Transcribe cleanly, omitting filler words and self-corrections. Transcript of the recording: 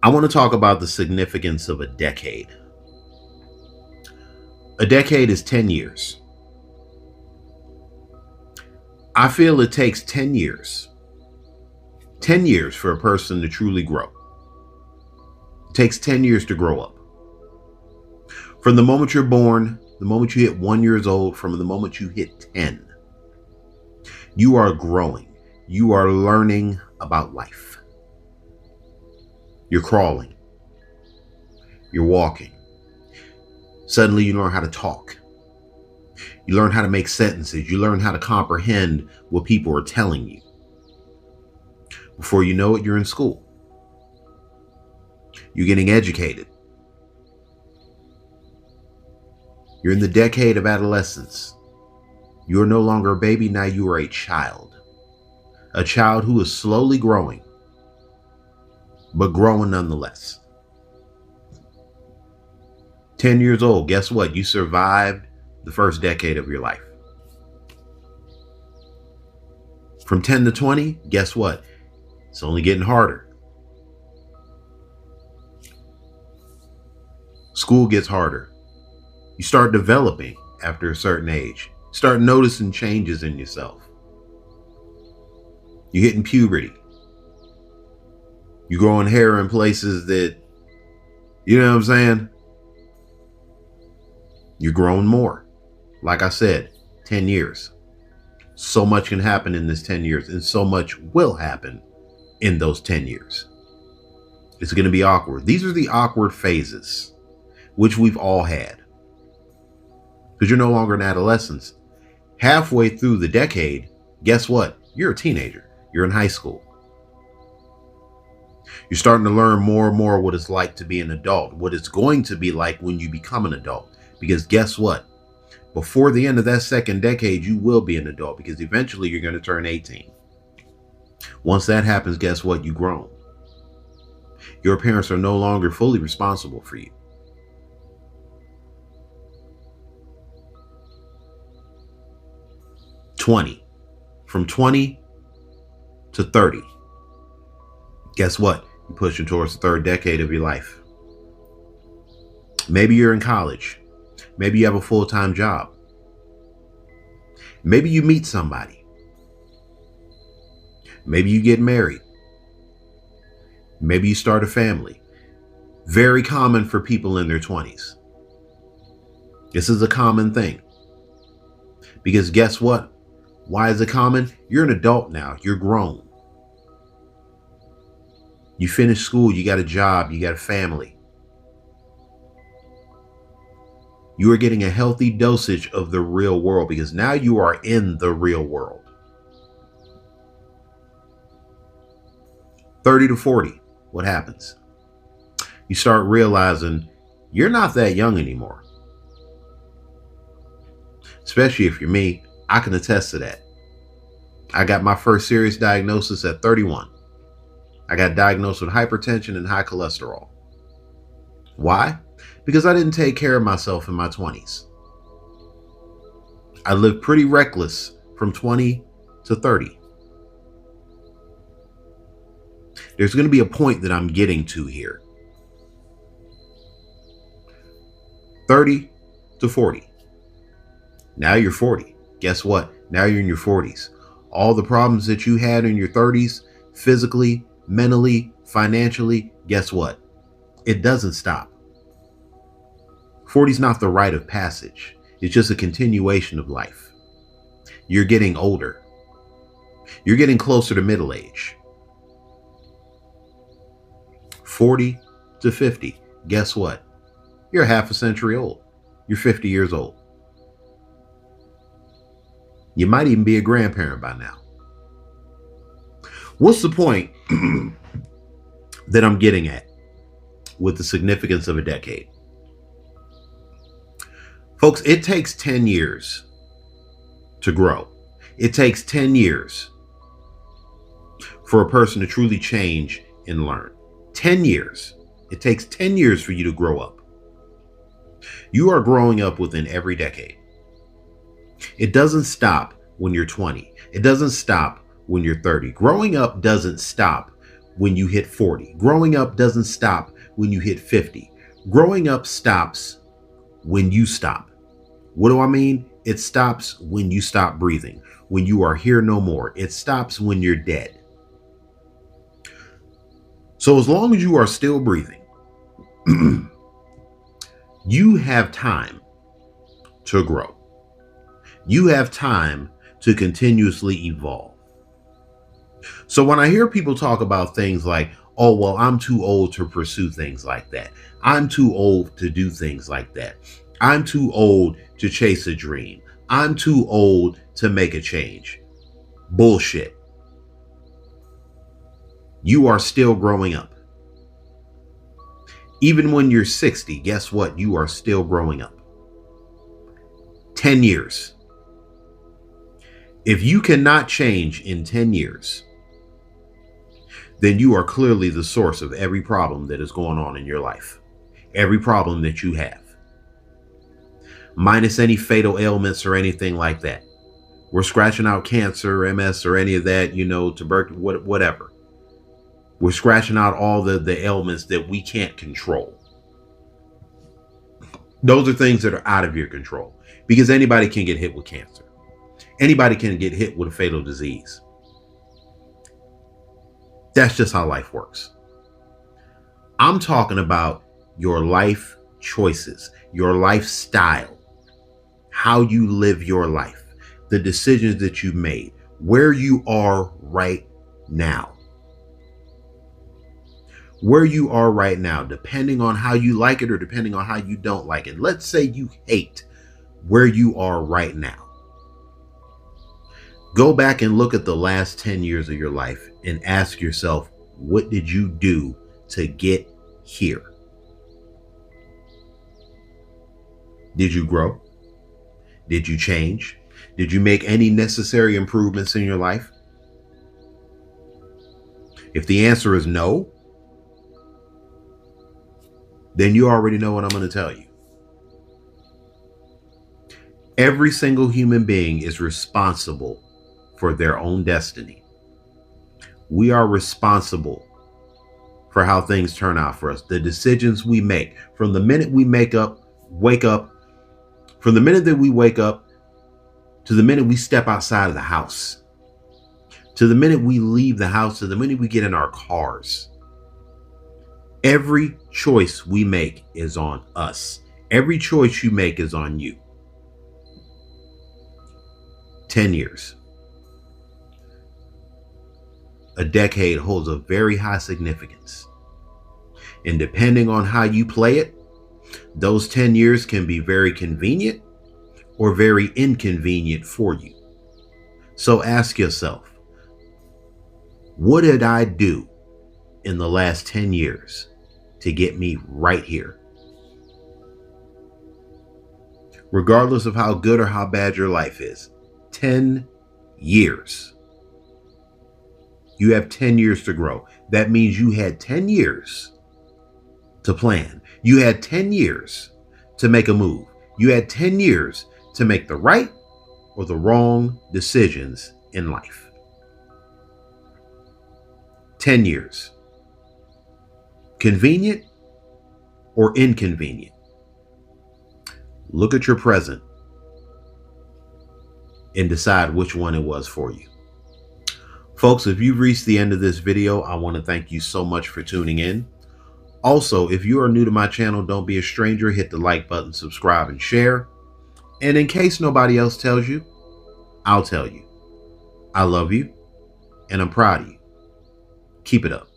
I want to talk about the significance of a decade. A decade is 10 years. I feel it takes 10 years for a person to truly grow. It takes 10 years to grow up. From the moment you're born, the moment you hit 1 year old, from the moment you hit 10, you are growing. You are learning about life. You're crawling. You're walking. Suddenly you learn how to talk. You learn how to make sentences. You learn how to comprehend what people are telling you. Before you know it, you're in school. You're getting educated. You're in the decade of adolescence. You are no longer a baby, now you are a child. A child who is slowly growing, but growing nonetheless. 10 years old, guess what? You survived the first decade of your life. From 10 to 20, guess what? It's only getting harder. School gets harder. You start developing after a certain age. Start noticing changes in yourself. You're hitting puberty. You're growing hair in places that, you know what I'm saying? You're growing more. Like I said, 10 years. So much can happen in this 10 years, and so much will happen in those 10 years. It's going to be awkward. These are the awkward phases, which we've all had. Because you're no longer in adolescence. Halfway through the decade, guess what? You're a teenager. You're in high school. You're starting to learn more and more what it's like to be an adult, what it's going to be like when you become an adult. Because guess what? Before the end of that second decade, you will be an adult, because eventually you're going to turn 18. Once that happens, guess what? You've grown. Your parents are no longer fully responsible for you. From 20 to 30. Guess what? You're pushing towards the third decade of your life. Maybe you're in college. Maybe you have a full-time job. Maybe you meet somebody. Maybe you get married. Maybe you start a family. Very common for people in their 20s. This is a common thing. Because guess what? Why is it common? You're an adult now. You're grown. You finished school. You got a job. You got a family. You are getting a healthy dosage of the real world, because now you are in the real world. 30 to 40, what happens? You start realizing you're not that young anymore. Especially if you're me, I can attest to that. I got my first serious diagnosis at 31. I got diagnosed with hypertension and high cholesterol. Why? Because I didn't take care of myself in my 20s. I lived pretty reckless from 20 to 30. There's going to be a point that I'm getting to here. 30 to 40. Now you're 40. Guess what? Now you're in your 40s. All the problems that you had in your 30s, physically, mentally, financially, guess what? It doesn't stop. 40 is not the rite of passage. It's just a continuation of life. You're getting older. You're getting closer to middle age. 40 to 50. Guess what? You're half a century old. You're 50 years old. You might even be a grandparent by now. What's the point that I'm getting at with the significance of a decade? Folks, it takes 10 years to grow. It takes 10 years for a person to truly change and learn. 10 years. It takes 10 years for you to grow up. You are growing up within every decade. It doesn't stop when you're 20. It doesn't stop when you're 30. Growing up doesn't stop when you hit 40. Growing up doesn't stop when you hit 50. Growing up stops when you stop. What do I mean? It stops when you stop breathing, when you are here no more. It stops when you're dead. So as long as you are still breathing, you have time to grow. You have time to continuously evolve. So when I hear people talk about things like, oh, well, I'm too old to pursue things like that. I'm too old to do things like that. I'm too old to chase a dream. I'm too old to make a change. Bullshit. You are still growing up. Even when you're 60, guess what? You are still growing up. 10 years. If you cannot change in 10 years, then you are clearly the source of every problem that is going on in your life. Every problem that you have. Minus any fatal ailments or anything like that. We're scratching out cancer, MS, or any of that, tuberculosis, whatever. We're scratching out all the ailments that we can't control. Those are things that are out of your control, because anybody can get hit with cancer. Anybody can get hit with a fatal disease. That's just how life works. I'm talking about your life choices, your lifestyle, how you live your life, the decisions that you made, where you are right now. Where you are right now, depending on how you like it or depending on how you don't like it. Let's say you hate where you are right now. Go back and look at the last 10 years of your life and ask yourself, what did you do to get here? Did you grow? Did you change? Did you make any necessary improvements in your life? If the answer is no, then you already know what I'm going to tell you. Every single human being is responsible for their own destiny. We are responsible for how things turn out for us. The decisions we make from the minute we wake up, from the minute that we wake up to the minute we step outside of the house, to the minute we leave the house, to the minute we get in our cars. Every choice we make is on us. Every choice you make is on you. 10 years. A decade holds a very high significance. And depending on how you play it, those 10 years can be very convenient or very inconvenient for you. So ask yourself, what did I do in the last 10 years to get me right here? Regardless of how good or how bad your life is, 10 years. You have 10 years to grow. That means you had 10 years to plan. You had 10 years to make a move. You had 10 years to make the right or the wrong decisions in life. 10 years. Convenient or inconvenient? Look at your present and decide which one it was for you. Folks, if you've reached the end of this video, I want to thank you so much for tuning in. Also, if you are new to my channel, don't be a stranger. Hit the like button, subscribe, and share. And in case nobody else tells you, I'll tell you. I love you, and I'm proud of you. Keep it up.